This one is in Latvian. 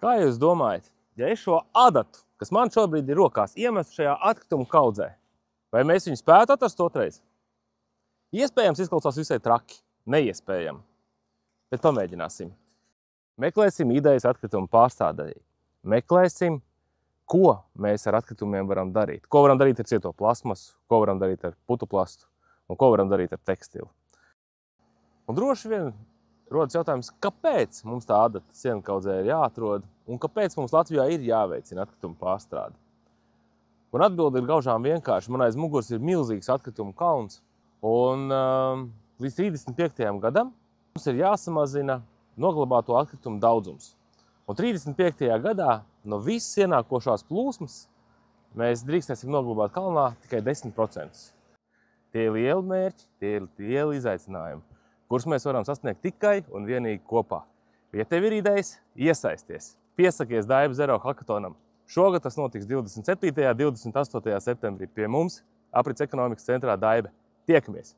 Kā jūs domājat, ja es šo adatu, kas man šobrīd ir rokās, iemestu šajā atkritumu kaudzē, vai mēs viņu spētu atrast otrais? Iespējams, izklausās visai traki, neiespējami, bet pamēģināsim. Meklēsim idejas atkritumu pārstrādēji. Meklēsim, ko mēs ar atkritumiem varam darīt. Ko varam darīt ar cieto plasmasu, ko varam darīt ar putuplastu un ko varam darīt ar tekstilu. Un droši vien rodas jautājums, kāpēc mums tā adata sienkaudzē ir jāatrod un kāpēc mums Latvijā ir jāveicina atkritumu pārstrāde. Un atbilde ir gaužām vienkārši. Man aiz muguras ir milzīgs atkritumu kalns un līdz 35. gadam mums ir jāsamazina noglabāto atkritumu daudzums. Un 35. gadā no visas ienākošās plūsmas mēs drīkstēsim noglabāt kalnā tikai 10%. Tie ir lieli mērķi, tie ir lieli izaicinājumi, kurus mēs varam sasniegt tikai un vienīgi kopā. Ja tev ir idejas, iesaisties, piesakies Daiba Zero hackathonam. Šogad tas notiks 27. un 28. septembrī pie mums Aprits ekonomikas centrā Daiba. Tiekamies!